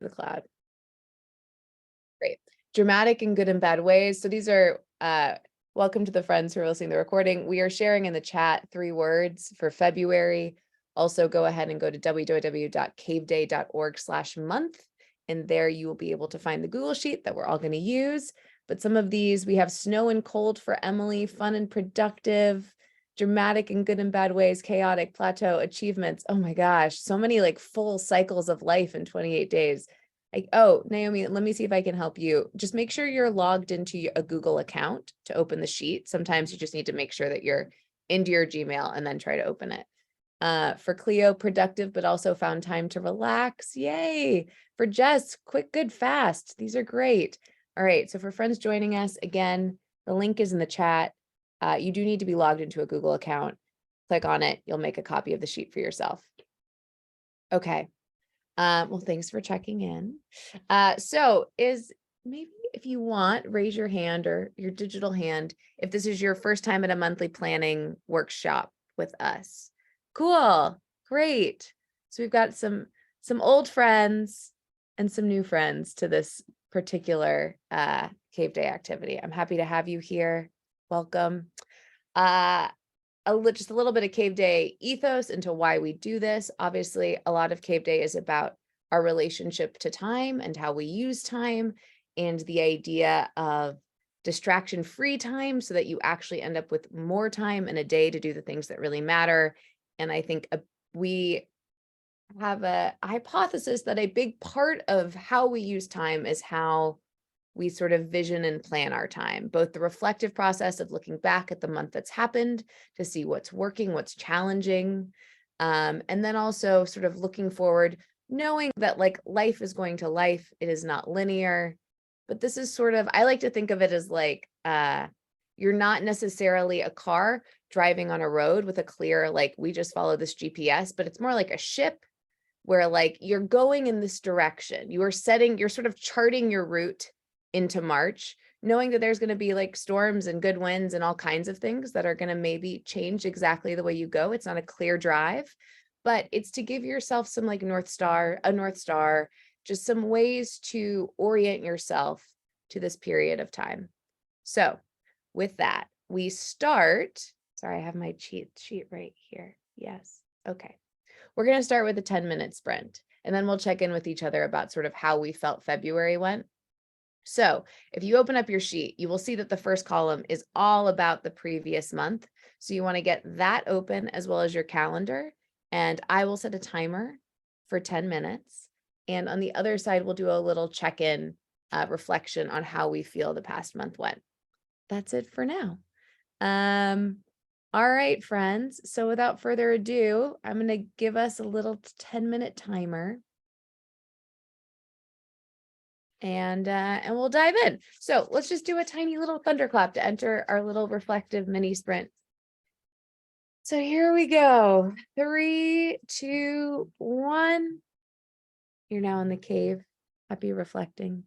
the cloud. Great. Dramatic in good and bad ways. So these are welcome to the friends who are listening to the recording. We are sharing in the chat 3 words for February. Also, go ahead and go to www.caveday.org/month. And there you will be able to find the Google Sheet that we're all going to use. But some of these, we have snow and cold for Emily, fun and productive, dramatic in good and bad ways, chaotic, plateau, achievements. Oh my gosh, so many like full cycles of life in 28 days. Oh, Naomi, let me see if I can help you. Just make sure you're logged into a Google account to open the sheet. Sometimes you just need to make sure that you're into your Gmail and then try to open it. For Cleo, productive, but also found time to relax. Yay. For Jess, quick, good, fast. These are great. All right. So for friends joining us, again, the link is in the chat. You do need to be logged into a Google account. Click on it. You'll make a copy of the sheet for yourself. Okay. Well, thanks for checking in. So maybe if you want, raise your hand or your digital hand if this is your first time at a monthly planning workshop with us. Cool. Great. So we've got some old friends and some new friends to this particular Cave Day activity. I'm happy to have you here. Welcome. Just a little bit of Cave Day ethos into why we do this. Obviously, a lot of Cave Day is about our relationship to time and how we use time, and the idea of distraction-free time so that you actually end up with more time in a day to do the things that really matter. And I think we have a hypothesis that a big part of how we use time is how we sort of vision and plan our time, both the reflective process of looking back at the month that's happened to see what's working, what's challenging, and then also sort of looking forward, knowing that like life is going to life, it is not linear. But this is sort of, I like to think of it as like, you're not necessarily a car driving on a road with a clear, like, we just follow this GPS, but it's more like a ship where like you're going in this direction. You're sort of charting your route into March, knowing that there's going to be like storms and good winds and all kinds of things that are going to maybe change exactly the way you go. It's not a clear drive, but it's to give yourself some like North Star, just some ways to orient yourself to this period of time. So with that, we start, sorry, I have my cheat sheet right here. Yes. Okay. We're going to start with a 10-minute sprint, and then we'll check in with each other about sort of how we felt February went. So if you open up your sheet, you will see that the first column is all about the previous month. So you want to get that open as well as your calendar. And I will set a timer for 10 minutes. And on the other side, we'll do a little check-in reflection on how we feel the past month went. That's it for now. All right, friends. So without further ado, I'm going to give us a little 10-minute timer. And we'll dive in. So let's just do a tiny little thunderclap to enter our little reflective mini sprint. So here we go. 3, 2, 1. You're now in the cave. Happy reflecting.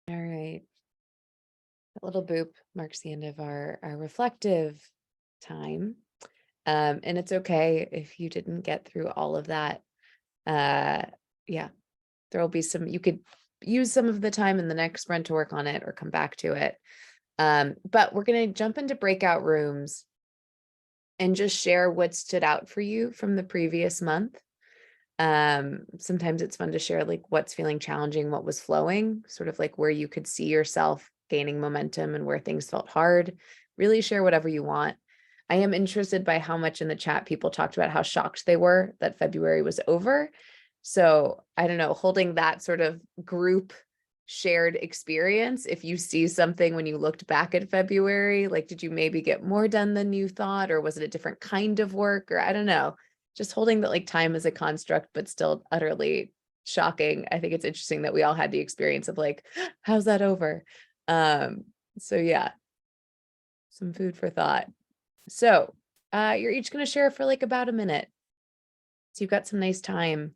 All right. That little boop marks the end of our reflective time. And it's okay if you didn't get through all of that. Yeah, there will be you could use some of the time in the next sprint to work on it or come back to it. But we're going to jump into breakout rooms and just share what stood out for you from the previous month. Sometimes it's fun to share like what's feeling challenging, what was flowing, sort of like where you could see yourself gaining momentum and where things felt hard. Really share whatever you want. I am interested by how much in the chat people talked about how shocked they were that February was over. So I don't know, holding that sort of group shared experience. If you see something when you looked back at February, like, did you maybe get more done than you thought, or was it a different kind of work? Or I don't know, just holding that like time is a construct, but still utterly shocking. I think it's interesting that we all had the experience of like, how's that over? So yeah, some food for thought. So you're each going to share for like about a minute. So you've got some nice time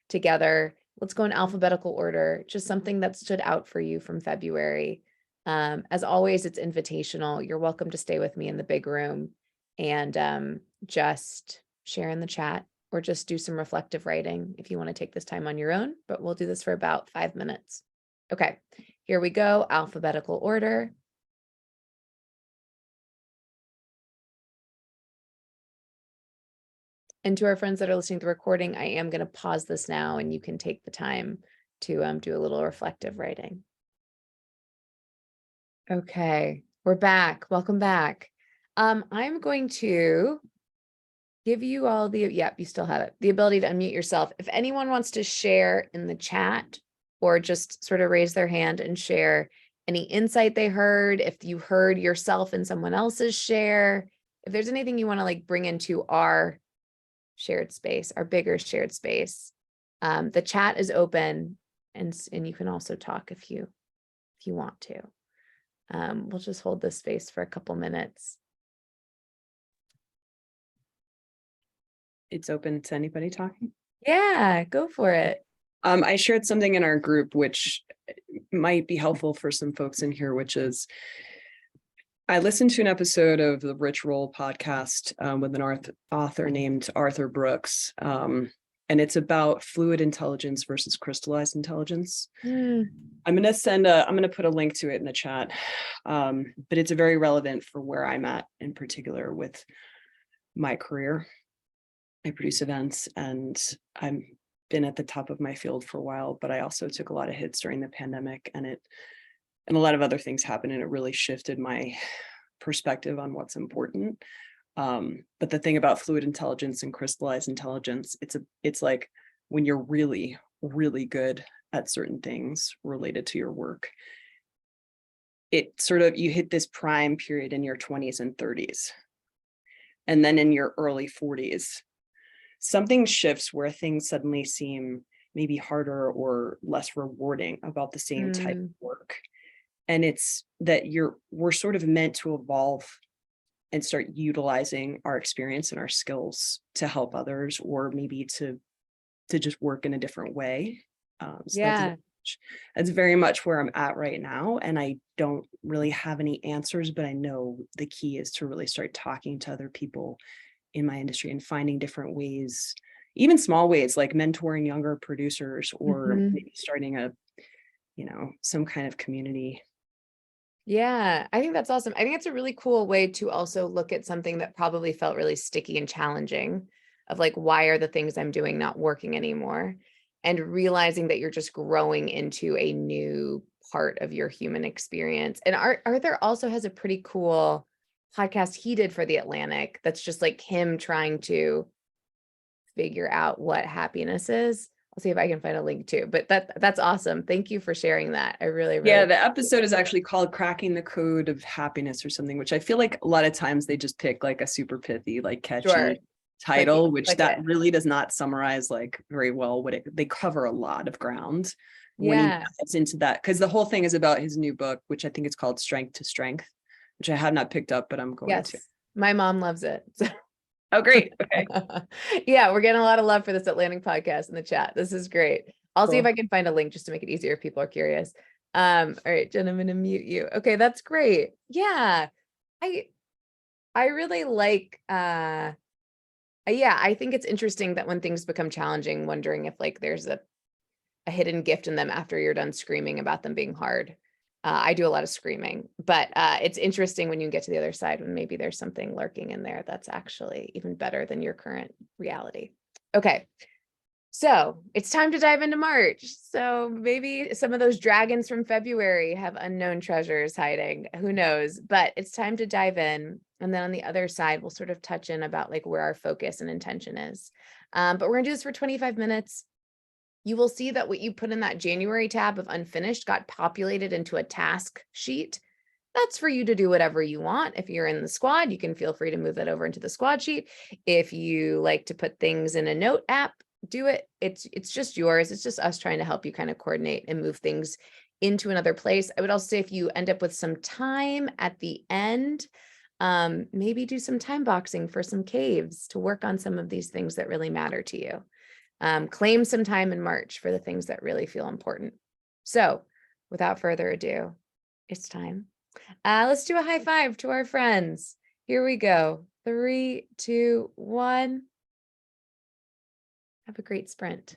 together. Let's go in alphabetical order, just something that stood out for you from February. As always, it's invitational. You're welcome to stay with me in the big room and just share in the chat or just do some reflective writing if you want to take this time on your own, but we'll do this for about 5 minutes. Okay, here we go, alphabetical order. And to our friends that are listening to the recording, I am going to pause this now and you can take the time to do a little reflective writing. Okay, we're back. Welcome back. I'm going to give you all you still have it, the ability to unmute yourself. If anyone wants to share in the chat or just sort of raise their hand and share any insight they heard, if you heard yourself in someone else's share, if there's anything you want to like bring into our shared space, our bigger shared space. The chat is open and you can also talk if you want to. We'll just hold this space for a couple minutes. It's open to anybody talking? Yeah, go for it. I shared something in our group which might be helpful for some folks in here, which is I listened to an episode of the Rich Roll podcast with an author named Arthur Brooks. And it's about fluid intelligence versus crystallized intelligence. I'm going to put a link to it in the chat. But it's very relevant for where I'm at in particular with my career. I produce events and I've been at the top of my field for a while, but I also took a lot of hits during the pandemic and a lot of other things happened and it really shifted my perspective on what's important. But the thing about fluid intelligence and crystallized intelligence, it's like when you're really, really good at certain things related to your work, it sort of, you hit this prime period in your 20s and 30s. And then in your early 40s, something shifts where things suddenly seem maybe harder or less rewarding about the same type of work. And it's that we're sort of meant to evolve and start utilizing our experience and our skills to help others, or maybe to just work in a different way. So that's very much where I'm at right now. And I don't really have any answers, but I know the key is to really start talking to other people in my industry and finding different ways, even small ways like mentoring younger producers or maybe starting some kind of community. Yeah, I think that's awesome. I think it's a really cool way to also look at something that probably felt really sticky and challenging of like, why are the things I'm doing not working anymore? And realizing that you're just growing into a new part of your human experience. And Arthur also has a pretty cool podcast he did for The Atlantic that's just like him trying to figure out what happiness is. I'll see if I can find a link too, but that's awesome. Thank you for sharing that. I really the episode is actually called Cracking the Code of Happiness or something, which I feel like a lot of times they just pick like a super pithy, like catchy title, which really does not summarize like very well what they cover a lot of ground when he gets into that, because the whole thing is about his new book, which I think is called Strength to Strength, which I have not picked up, but I'm going to. My mom loves it. Oh, great. Okay. Yeah, we're getting a lot of love for this Atlantic podcast in the chat. This is great. I'll see if I can find a link just to make it easier if people are curious. All right, Jen, I'm gonna mute you. Okay, that's great. Yeah. I I really like yeah, I think it's interesting that when things become challenging, wondering if like there's a hidden gift in them after you're done screaming about them being hard. I do a lot of screaming, but it's interesting when you get to the other side when maybe there's something lurking in there that's actually even better than your current reality. Okay, so it's time to dive into March. So maybe some of those dragons from February have unknown treasures hiding. Who knows? But it's time to dive in. And then on the other side, we'll sort of touch in about like where our focus and intention is. But we're gonna do this for 25 minutes. You will see that what you put in that January tab of unfinished got populated into a task sheet. That's for you to do whatever you want. If you're in the squad, you can feel free to move that over into the squad sheet. If you like to put things in a note app, do it. It's just yours. It's just us trying to help you kind of coordinate and move things into another place. I would also say if you end up with some time at the end, maybe do some time boxing for some caves to work on some of these things that really matter to you. Claim some time in March for the things that really feel important. So without further ado, it's time. Let's do a high five to our friends. Here we go. 3, 2, 1. Have a great sprint.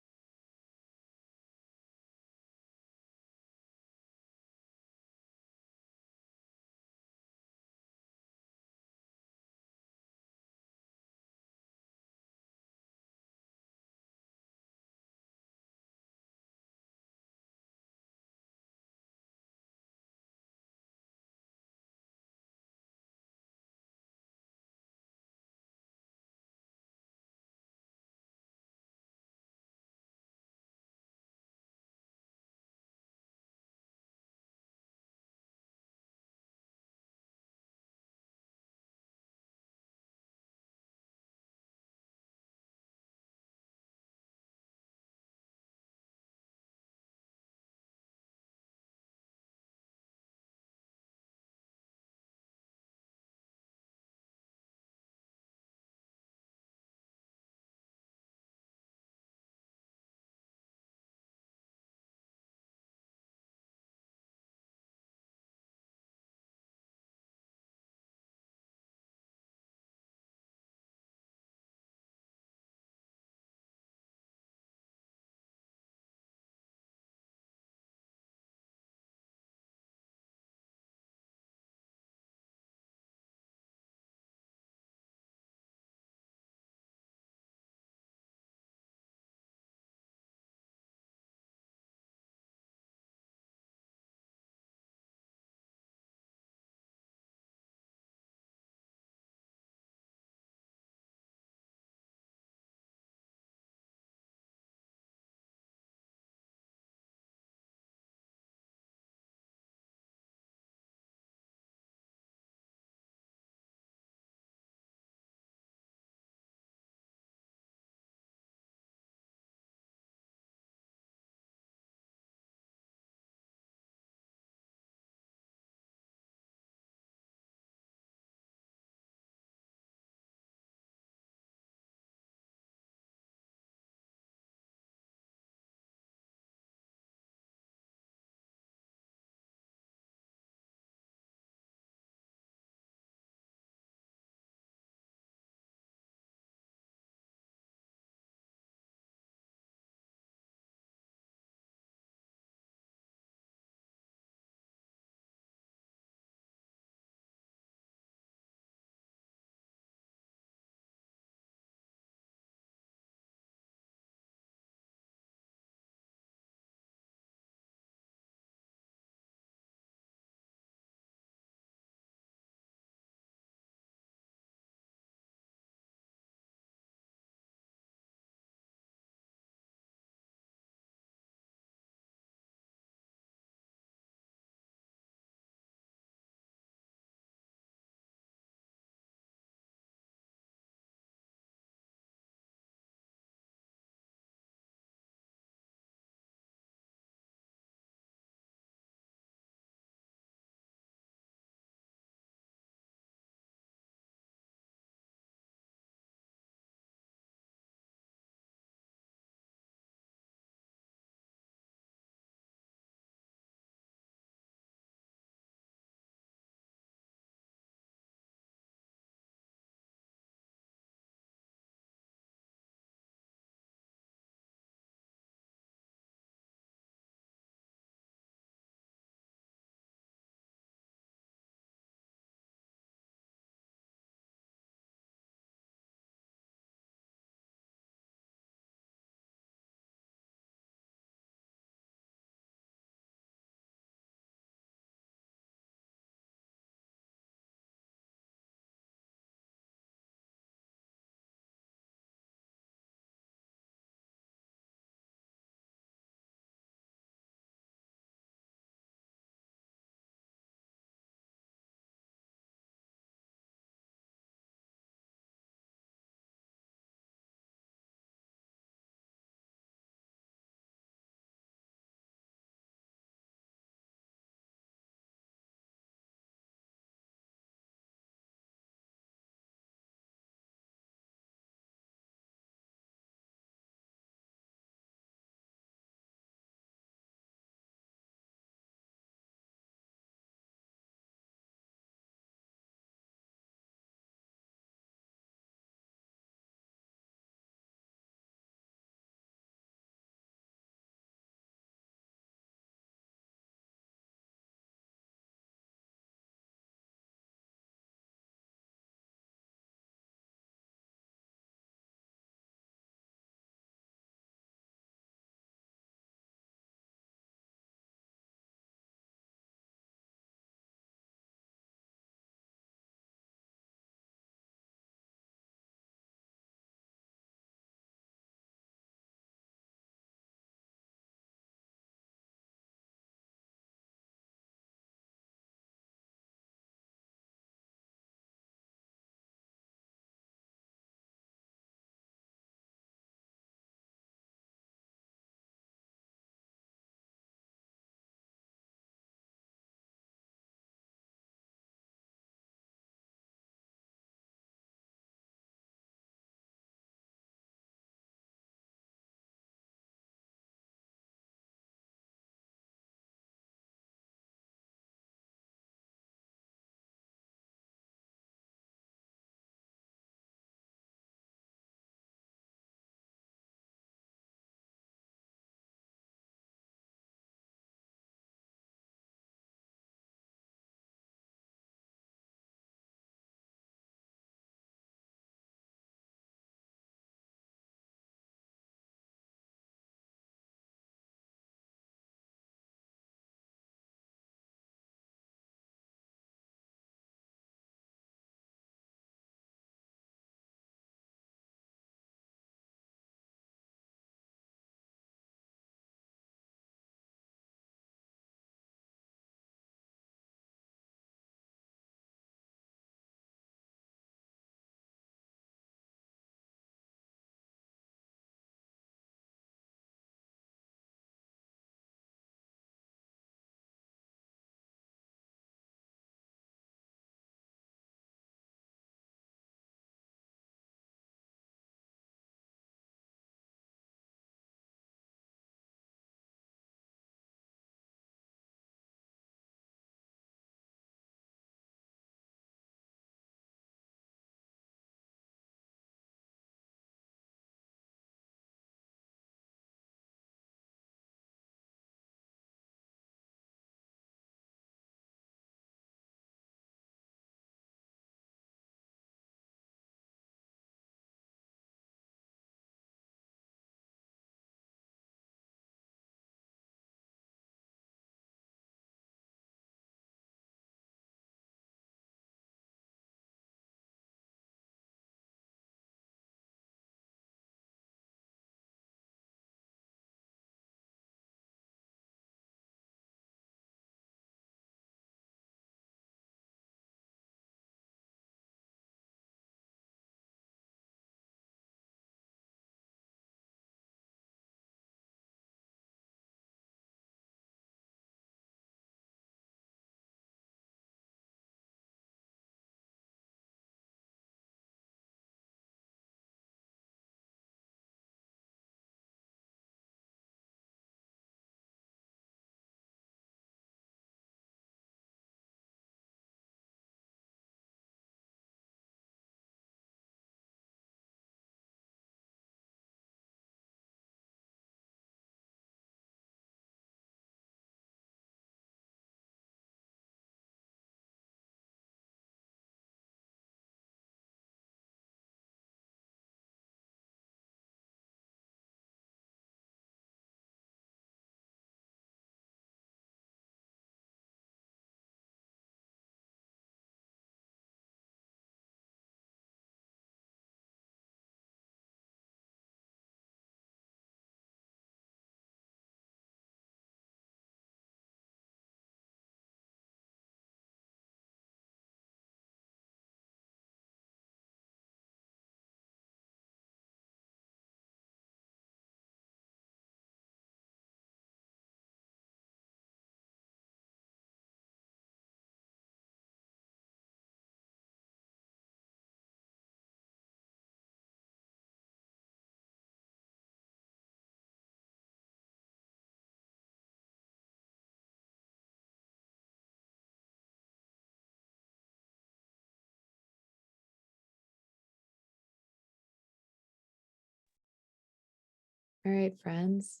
All right, friends.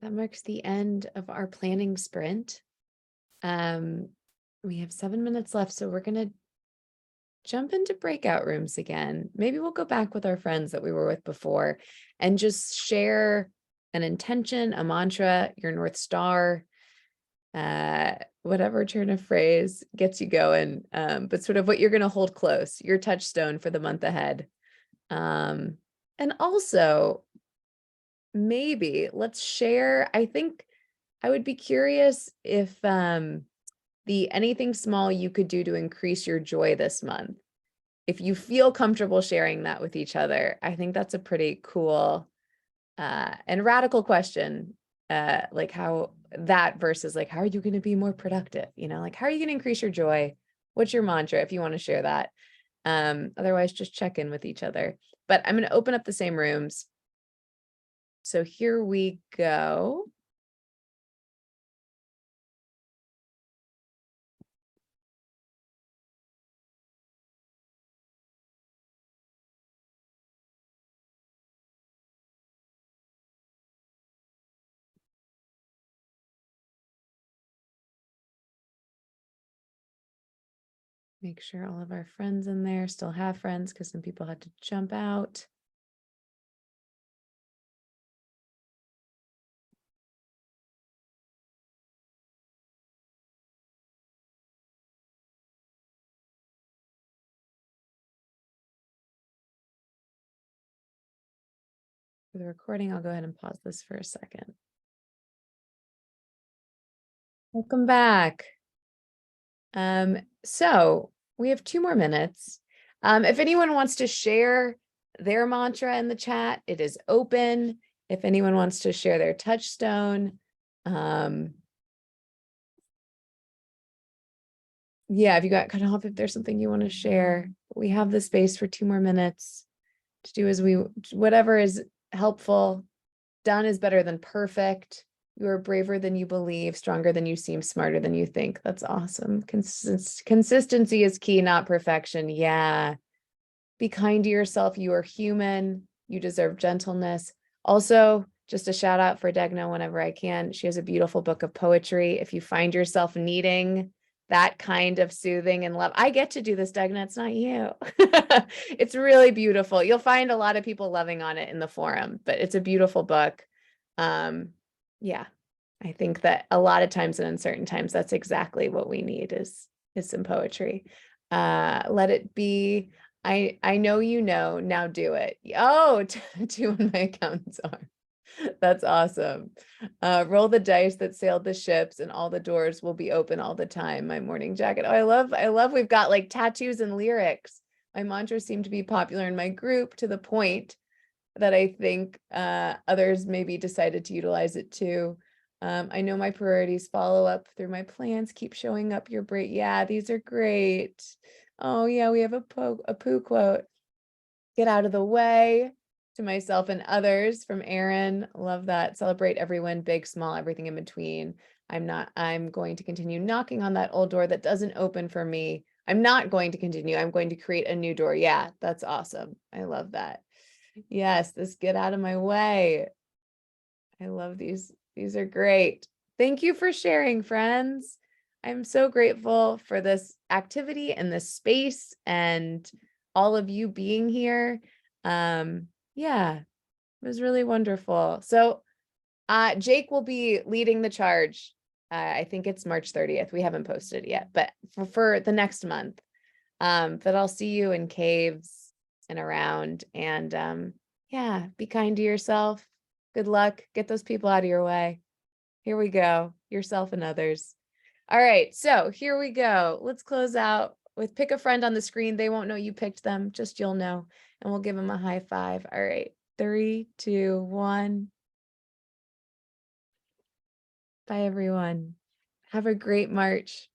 That marks the end of our planning sprint. We have 7 minutes left, so we're gonna jump into breakout rooms again. Maybe we'll go back with our friends that we were with before and just share an intention, a mantra, your North Star, whatever turn of phrase gets you going, but sort of what you're going to hold close, your touchstone for the month ahead. And also, maybe let's share. I think I would be curious if the anything small you could do to increase your joy this month. If you feel comfortable sharing that with each other, I think that's a pretty cool and radical question. Like how that versus like, how are you going to be more productive? You know, like how are you going to increase your joy? What's your mantra if you want to share that? Otherwise, just check in with each other. But I'm going to open up the same rooms. So here we go. Make sure all of our friends in there still have friends because some people had to jump out. For the recording, I'll go ahead and pause this for a second. Welcome back. So we have 2 more minutes. If anyone wants to share their mantra in the chat, it is open. If anyone wants to share their touchstone, yeah, if you got cut off, if there's something you want to share, we have the space for 2 more minutes to do as whatever is helpful. Done is better than perfect. You are braver than you believe, stronger than you seem, smarter than you think. That's awesome. Consistency is key, not perfection. Yeah. Be kind to yourself. You are human. You deserve gentleness. Also, just a shout out for Degna whenever I can. She has a beautiful book of poetry. If you find yourself needing that kind of soothing and love, I get to do this, Degna. It's not you. It's really beautiful. You'll find a lot of people loving on it in the forum, but it's a beautiful book. Yeah, I think that a lot of times and uncertain times, that's exactly what we need is some poetry. Let it be. I know you know, now do it. Oh, 2 on my accountant's arm. That's awesome. Roll the dice that sailed the ships and all the doors will be open all the time. My morning jacket. Oh, I love we've got like tattoos and lyrics. My mantra seemed to be popular in my group to the point that I think others maybe decided to utilize it too. I know my priorities, follow up through my plans, keep showing up, you're great. Yeah, these are great. Oh yeah, we have a poo quote. Get out of the way to myself and others from Aaron. Love that. Celebrate every win, big, small, everything in between. I'm going to continue knocking on that old door that doesn't open for me. I'm not going to continue. I'm going to create a new door. Yeah, that's awesome. I love that. Yes, this get out of my way. I love these. These are great. Thank you for sharing, friends. I'm so grateful for this activity and this space and all of you being here. Yeah, it was really wonderful. So Jake will be leading the charge. I think it's March 30th. We haven't posted it yet, but for the next month. But I'll see you in caves and around. And yeah, be kind to yourself. Good luck. Get those people out of your way. Here we go. Yourself and others. All right. So here we go. Let's close out with pick a friend on the screen. They won't know you picked them, just you'll know. And we'll give them a high five. All right. 3, 2, 1. Bye, everyone. Have a great March.